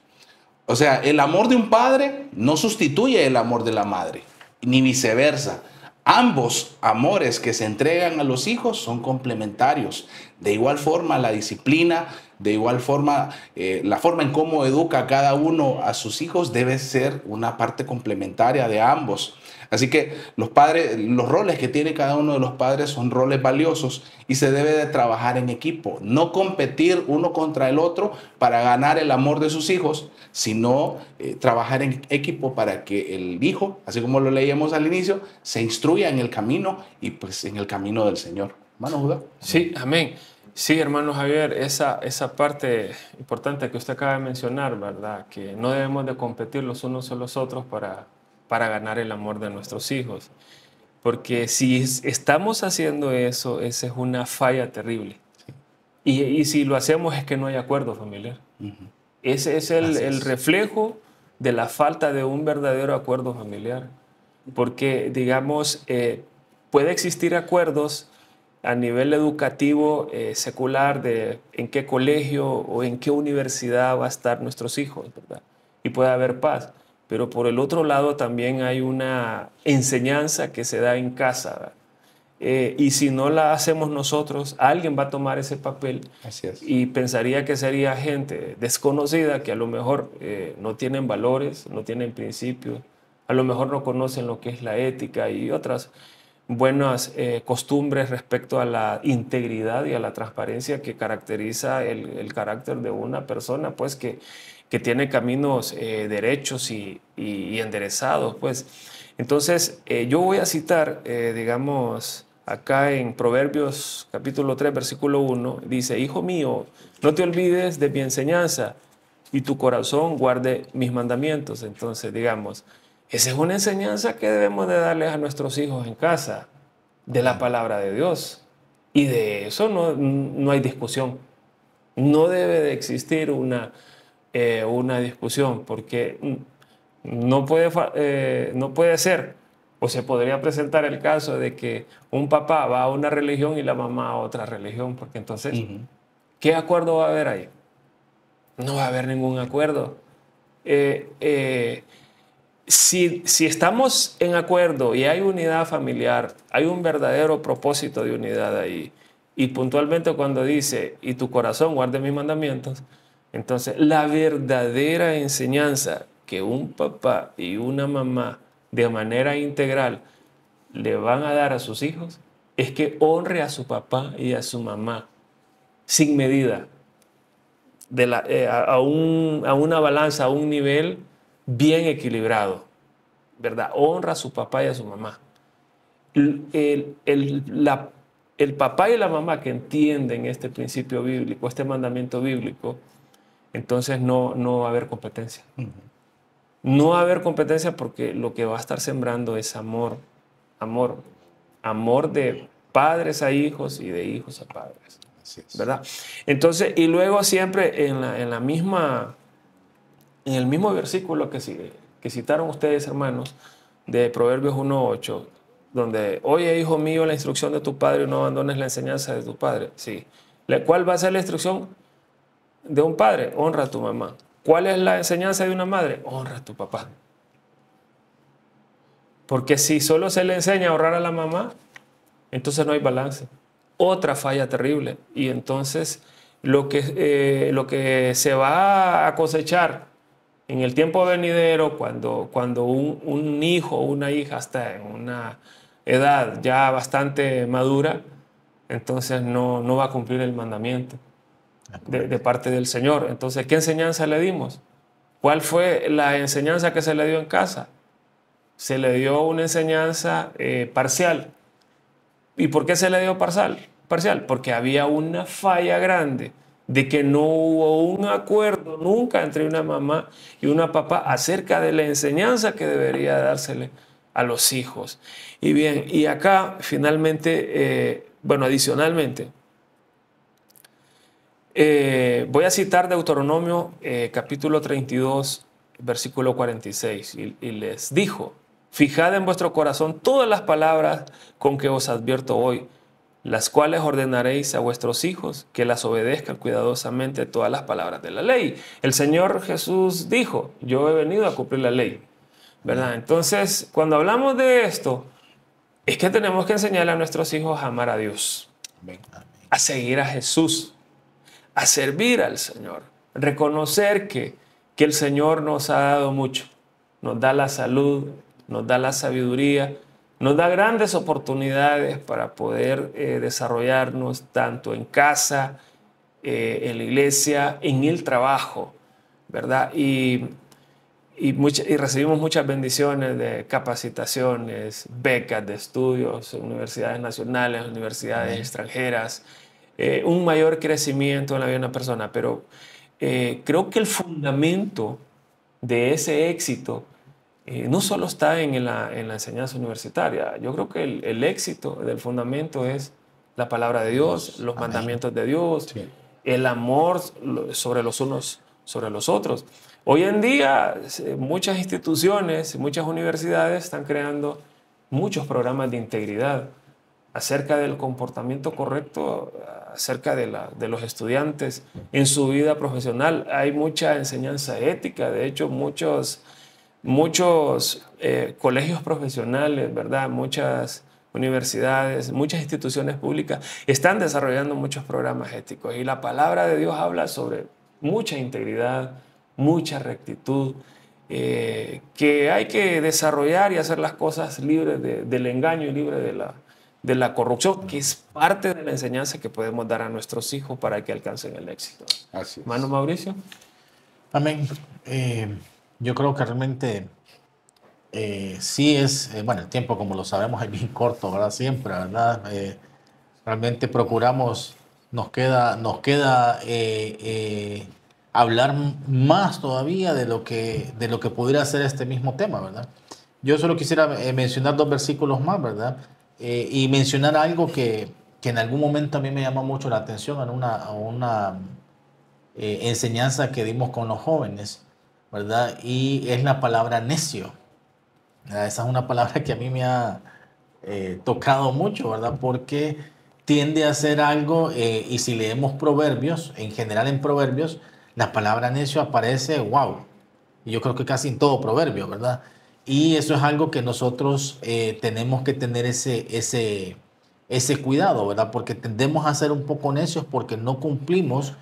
O sea, el amor de un padre no sustituye el amor de la madre, ni viceversa. Ambos amores que se entregan a los hijos son complementarios. De igual forma, la disciplina, de igual forma, la forma en cómo educa cada uno a sus hijos debe ser una parte complementaria de ambos. Así que los roles que tiene cada uno de los padres son roles valiosos y se debe de trabajar en equipo. No competir uno contra el otro para ganar el amor de sus hijos, sino trabajar en equipo para que el hijo, así como lo leíamos al inicio, se instruya en el camino y pues en el camino del Señor. Hermano Judá. Sí, amén. Sí, hermano Javier, esa parte importante que usted acaba de mencionar, ¿verdad? Que no debemos de competir los unos con los otros para ganar el amor de nuestros hijos. Porque si estamos haciendo eso, esa es una falla terrible. Y si lo hacemos es que no hay acuerdo familiar. Ese es el reflejo de la falta de un verdadero acuerdo familiar. porque, digamos, puede existir acuerdos a nivel educativo secular de en qué colegio o en qué universidad va a estar nuestros hijos, ¿verdad? Y puede haber paz. Pero por el otro lado también hay una enseñanza que se da en casa, ¿verdad? Y si no la hacemos nosotros, alguien va a tomar ese papel. Así es. Y pensaría que sería gente desconocida que a lo mejor no tienen valores, no tienen principios, a lo mejor no conocen lo que es la ética y otras buenas costumbres respecto a la integridad y a la transparencia que caracteriza el carácter de una persona, pues que tiene caminos derechos y enderezados, pues. Entonces, yo voy a citar, digamos, acá en Proverbios capítulo 3, versículo 1, dice, Hijo mío, no te olvides de mi enseñanza y tu corazón guarde mis mandamientos. Entonces, digamos, esa es una enseñanza que debemos de darles a nuestros hijos en casa, de la palabra de Dios. Y de eso no hay discusión. No debe de existir una discusión, porque no puede ser, o se podría presentar el caso de que un papá va a una religión y la mamá a otra religión, porque entonces, ¿qué acuerdo va a haber ahí? No va a haber ningún acuerdo. Si estamos en acuerdo y hay unidad familiar, hay un verdadero propósito de unidad ahí, y puntualmente cuando dice, y tu corazón guarde mis mandamientos, entonces la verdadera enseñanza que un papá y una mamá de manera integral le van a dar a sus hijos es que honre a su papá y a su mamá sin medida, a una balanza, a un nivel bien equilibrado, ¿verdad? Honra a su papá y a su mamá. El papá y la mamá que entienden este principio bíblico, este mandamiento bíblico, entonces no va a haber competencia. No va a haber competencia porque lo que va a estar sembrando es amor de padres a hijos y de hijos a padres. Así es. ¿Verdad? Entonces, y luego siempre en el mismo versículo que citaron ustedes, hermanos, de Proverbios 1:8, donde, oye, hijo mío, la instrucción de tu padre, no abandones la enseñanza de tu padre. Sí. ¿Cuál va a ser la instrucción de un padre? Honra a tu mamá. ¿Cuál es la enseñanza de una madre? Honra a tu papá. Porque si solo se le enseña a honrar a la mamá, entonces no hay balance. Otra falla terrible. Y entonces lo que se va a cosechar en el tiempo venidero, cuando un hijo o una hija está en una edad ya bastante madura, entonces no va a cumplir el mandamiento de parte del Señor. Entonces, ¿qué enseñanza le dimos? ¿Cuál fue la enseñanza que se le dio en casa? Se le dio una enseñanza parcial. ¿Y por qué se le dio parcial? Porque había una falla grande de que no hubo un acuerdo nunca entre una mamá y una papá acerca de la enseñanza que debería dársele a los hijos. Y bien, y acá finalmente, adicionalmente, voy a citar Deuteronomio capítulo 32, versículo 46, y les dijo, fijad en vuestro corazón todas las palabras con que os advierto hoy, las cuales ordenaréis a vuestros hijos que las obedezcan cuidadosamente todas las palabras de la ley. El Señor Jesús dijo, yo he venido a cumplir la ley, ¿verdad? Entonces, cuando hablamos de esto, es que tenemos que enseñarle a nuestros hijos a amar a Dios, a seguir a Jesús, a servir al Señor, reconocer que el Señor nos ha dado mucho, nos da la salud, nos da la sabiduría, nos da grandes oportunidades para poder desarrollarnos tanto en casa, en la iglesia, en el trabajo, ¿verdad? Y recibimos muchas bendiciones de capacitaciones, becas de estudios, universidades nacionales, universidades extranjeras, un mayor crecimiento en la vida de una persona. Pero creo que el fundamento de ese éxito no solo está en la enseñanza universitaria. Yo creo que el éxito del fundamento es la palabra de Dios, los mandamientos de Dios, el amor sobre los unos sobre los otros. Hoy en día muchas instituciones, muchas universidades están creando muchos programas de integridad acerca del comportamiento correcto, acerca de los estudiantes en su vida profesional. Hay mucha enseñanza ética, de hecho muchos colegios profesionales, ¿verdad? Muchas universidades, muchas instituciones públicas están desarrollando muchos programas éticos y la palabra de Dios habla sobre mucha integridad, mucha rectitud, que hay que desarrollar y hacer las cosas libres del engaño y libres de la corrupción, que es parte de la enseñanza que podemos dar a nuestros hijos para que alcancen el éxito. Así es. Hermano Mauricio. Amén. Yo creo que realmente sí es, bueno, el tiempo, como lo sabemos, es bien corto, ¿verdad? Siempre, ¿verdad? Realmente procuramos, nos queda hablar más todavía de lo que pudiera ser este mismo tema, ¿verdad? Yo solo quisiera mencionar 2 versículos más, ¿verdad? Y mencionar algo que en algún momento a mí me llamó mucho la atención en una enseñanza que dimos con los jóvenes, ¿verdad? Y es la palabra necio. ¿Verdad? Esa es una palabra que a mí me ha tocado mucho, ¿verdad? Porque tiende a ser algo, y si leemos Proverbios, en general en Proverbios, la palabra necio aparece, wow, y yo creo que casi en todo proverbio, ¿verdad? Y eso es algo que nosotros tenemos que tener ese cuidado, ¿verdad? Porque tendemos a ser un poco necios porque no cumplimos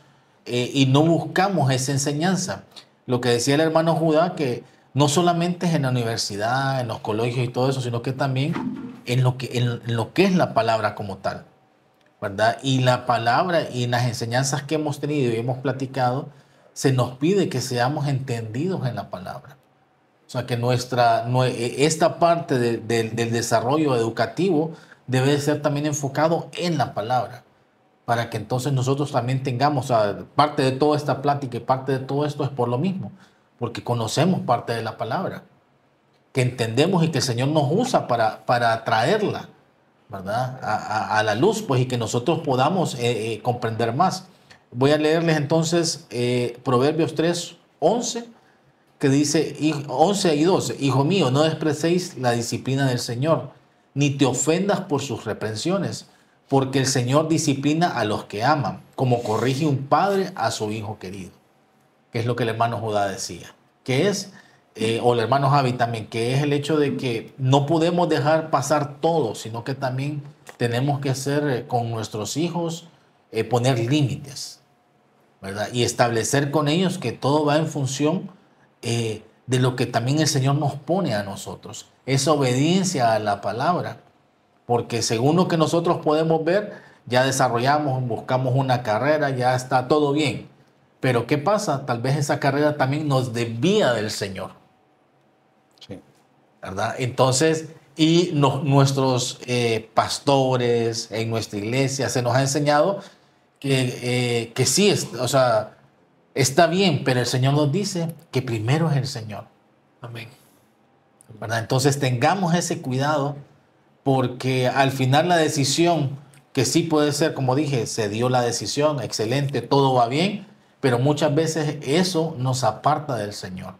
y no buscamos esa enseñanza. Lo que decía el hermano Judá, que no solamente es en la universidad, en los colegios y todo eso, sino que también en lo que es la palabra como tal, ¿verdad? Y la palabra y las enseñanzas que hemos tenido y hemos platicado, se nos pide que seamos entendidos en la palabra. O sea, que esta parte del desarrollo educativo debe ser también enfocado en la palabra, para que entonces nosotros también tengamos, o sea, parte de toda esta plática y parte de todo esto es por lo mismo, porque conocemos parte de la palabra, que entendemos y que el Señor nos usa para traerla, ¿verdad? A la luz, pues, y que nosotros podamos comprender más. Voy a leerles entonces Proverbios 3:11, que dice 11 y 12. Hijo mío, no despreciéis la disciplina del Señor, ni te ofendas por sus reprensiones, porque el Señor disciplina a los que aman, como corrige un padre a su hijo querido. Que es lo que el hermano Judá decía, que es, o el hermano Javi también, que es el hecho de que no podemos dejar pasar todo, sino que también tenemos que hacer con nuestros hijos, poner límites, ¿verdad? Y establecer con ellos que todo va en función de lo que también el Señor nos pone a nosotros. Esa obediencia a la palabra. Porque según lo que nosotros podemos ver, ya desarrollamos, buscamos una carrera, ya está todo bien. Pero ¿qué pasa? Tal vez esa carrera también nos desvía del Señor. Sí. ¿Verdad? Entonces, y nuestros pastores en nuestra iglesia se nos ha enseñado que sí, o sea, está bien, pero el Señor nos dice que primero es el Señor. Amén. ¿Verdad? Entonces tengamos ese cuidado, porque al final la decisión, que sí puede ser, como dije, se dio la decisión, excelente, todo va bien, pero muchas veces eso nos aparta del Señor.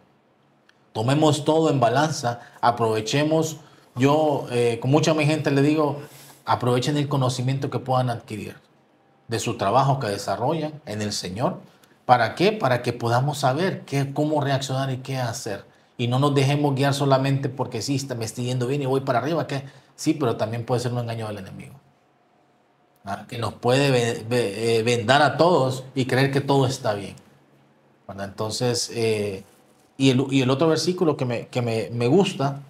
Tomemos todo en balanza, aprovechemos, yo con mucha mi gente le digo, aprovechen el conocimiento que puedan adquirir de su trabajo que desarrollan en el Señor. ¿Para qué? Para que podamos saber cómo reaccionar y qué hacer. Y no nos dejemos guiar solamente porque sí, me estoy yendo bien y voy para arriba. ¿Qué? Sí, pero también puede ser un engaño del enemigo. ¿Ah? Que nos puede vendar a todos y creer que todo está bien. ¿Verdad? Entonces, y el otro versículo que me gusta,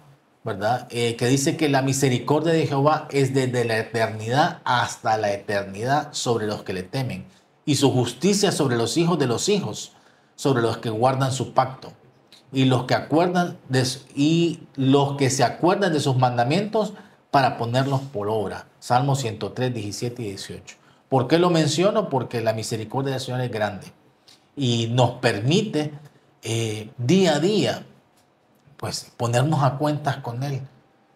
¿verdad? Que dice que la misericordia de Jehová es desde la eternidad hasta la eternidad sobre los que le temen, y su justicia sobre los hijos de los hijos, sobre los que guardan su pacto, y los que se acuerdan de sus mandamientos para ponerlos por obra. Salmo 103, 17 y 18. ¿Por qué lo menciono? Porque la misericordia del Señor es grande y nos permite día a día, pues, ponernos a cuentas con Él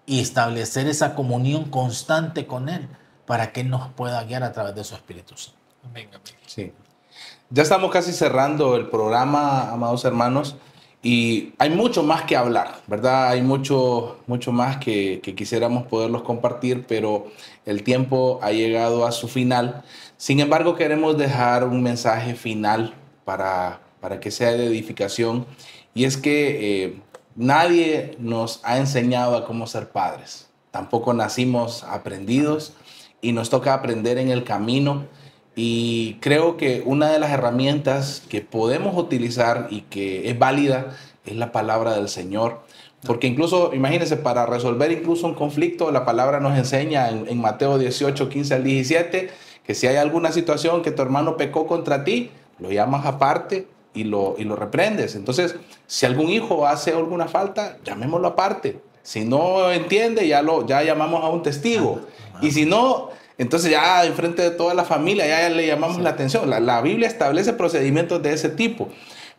y establecer esa comunión constante con Él para que Él nos pueda guiar a través de su Espíritu Santo. Amén, amén. Sí. Ya estamos casi cerrando el programa, amados hermanos, y hay mucho más que hablar, ¿verdad? Hay mucho más que quisiéramos poderlos compartir, pero el tiempo ha llegado a su final. Sin embargo, queremos dejar un mensaje final para que sea de edificación, y es que nadie nos ha enseñado a cómo ser padres. Tampoco nacimos aprendidos y nos toca aprender en el camino. Y creo que una de las herramientas que podemos utilizar y que es válida es la palabra del Señor. Porque incluso, imagínense, para resolver incluso un conflicto, la palabra nos enseña en Mateo 18, 15 al 17, que si hay alguna situación que tu hermano pecó contra ti, lo llamas aparte y lo reprendes. Entonces, si algún hijo hace alguna falta, llamémoslo aparte. Si no entiende, ya llamamos a un testigo. Y si no, entonces ya en frente de toda la familia ya le llamamos la atención. La Biblia establece procedimientos de ese tipo.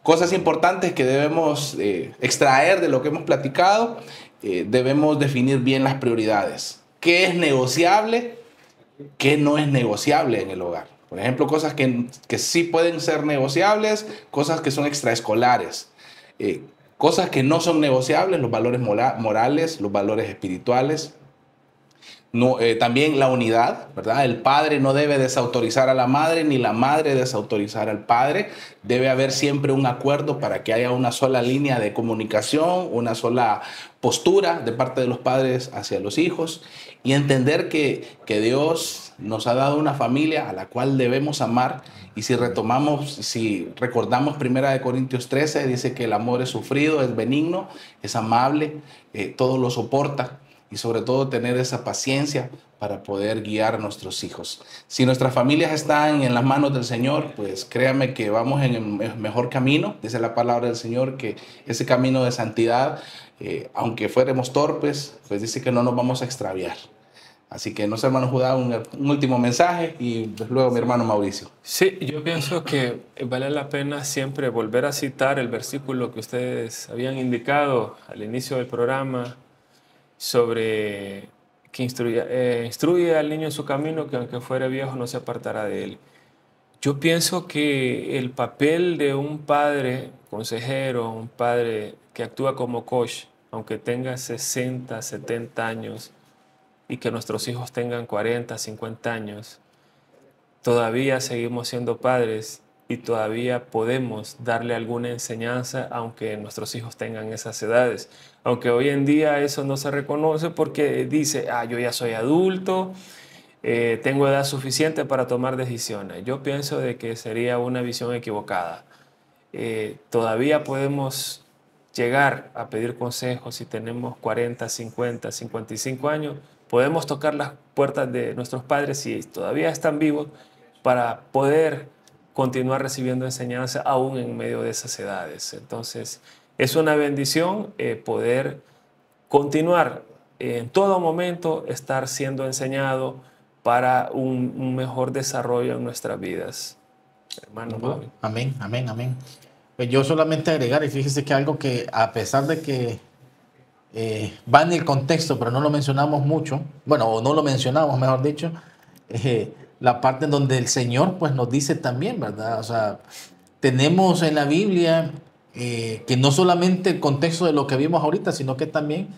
Cosas importantes que debemos extraer de lo que hemos platicado. Debemos definir bien las prioridades. ¿Qué es negociable? ¿Qué no es negociable en el hogar? Por ejemplo, cosas que sí pueden ser negociables, cosas que son extraescolares. Cosas que no son negociables, los valores morales, los valores espirituales. No, también la unidad, ¿verdad? El padre no debe desautorizar a la madre, ni la madre desautorizar al padre. Debe haber siempre un acuerdo para que haya una sola línea de comunicación, una sola postura de parte de los padres hacia los hijos. Y entender que Dios nos ha dado una familia a la cual debemos amar. Y si recordamos 1 Corintios 13, dice que el amor es sufrido, es benigno, es amable, todo lo soporta. Y sobre todo tener esa paciencia para poder guiar a nuestros hijos. Si nuestras familias están en las manos del Señor, pues créame que vamos en el mejor camino. Dice la palabra del Señor que ese camino de santidad, aunque fuéramos torpes, pues dice que no nos vamos a extraviar. Así que no sé, hermano Judá, un último mensaje y luego mi hermano Mauricio. Sí, yo pienso que vale la pena siempre volver a citar el versículo que ustedes habían indicado al inicio del programa, sobre que instruye al niño en su camino, que aunque fuere viejo no se apartará de él. Yo pienso que el papel de un padre consejero, un padre que actúa como coach, aunque tenga 60, 70 años y que nuestros hijos tengan 40, 50 años, todavía seguimos siendo padres y todavía podemos darle alguna enseñanza aunque nuestros hijos tengan esas edades. Aunque hoy en día eso no se reconoce porque dice, yo ya soy adulto, tengo edad suficiente para tomar decisiones. Yo pienso de que sería una visión equivocada. Todavía podemos llegar a pedir consejos si tenemos 40, 50, 55 años. Podemos tocar las puertas de nuestros padres si todavía están vivos para poder continuar recibiendo enseñanza aún en medio de esas edades. Entonces, es una bendición poder continuar en todo momento, estar siendo enseñado para un mejor desarrollo en nuestras vidas. Hermano Mauri. Amén, amén, amén. Pues yo solamente agregar, y fíjese que algo que a pesar de que va en el contexto, pero no lo mencionamos mucho, bueno, o no lo mencionamos, mejor dicho, la parte en donde el Señor pues nos dice también, ¿verdad? O sea, tenemos en la Biblia que no solamente el contexto de lo que vimos ahorita, sino que también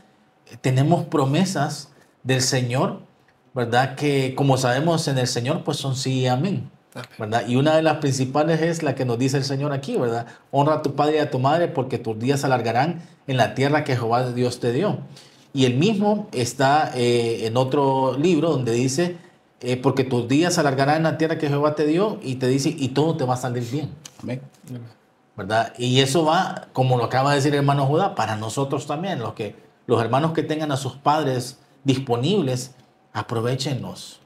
tenemos promesas del Señor, ¿verdad? Que como sabemos en el Señor pues son sí y amén, ¿verdad? Y una de las principales es la que nos dice el Señor aquí, ¿verdad? Honra a tu padre y a tu madre porque tus días se alargarán en la tierra que Jehová Dios te dio. Y el mismo está en otro libro donde dice porque tus días se alargarán en la tierra que Jehová te dio, y te dice, y todo te va a salir bien. Amén. ¿Verdad? Y eso va, como lo acaba de decir el hermano Judá, para nosotros también, los hermanos que tengan a sus padres disponibles, aprovechenlos,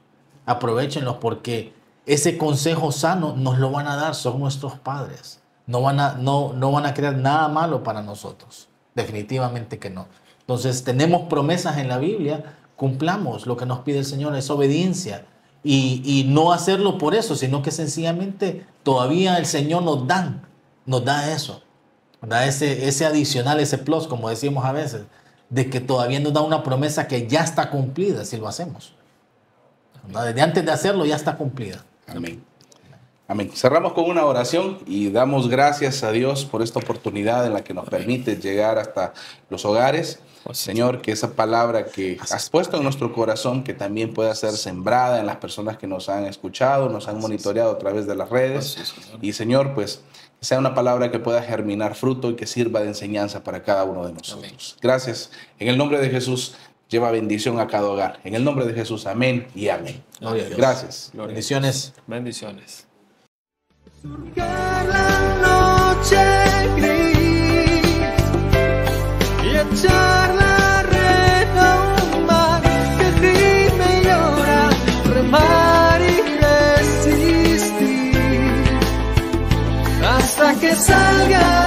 porque ese consejo sano nos lo van a dar, son nuestros padres. No van a crear nada malo para nosotros, definitivamente que no. Entonces tenemos promesas en la Biblia. Cumplamos lo que nos pide el Señor, es obediencia. Y no hacerlo por eso, sino que sencillamente todavía el Señor nos da eso. Da ese adicional, ese plus, como decimos a veces, de que todavía nos da una promesa que ya está cumplida si lo hacemos. ¿Verdad? Desde antes de hacerlo ya está cumplida. Amén. Amén. Cerramos con una oración y damos gracias a Dios por esta oportunidad en la que nos permite llegar hasta los hogares. Señor, que esa palabra que has puesto en nuestro corazón, que también pueda ser sembrada en las personas que nos han escuchado, nos han monitoreado a través de las redes. Y Señor, pues, que sea una palabra que pueda germinar fruto y que sirva de enseñanza para cada uno de nosotros. Amén. Gracias. En el nombre de Jesús, lleva bendición a cada hogar. En el nombre de Jesús, amén y amén. Gloria a Dios. Gracias. Gloria. Bendiciones. Bendiciones. La noche gris y echar la red a un mar que gime y llora, remar y resistir hasta que salga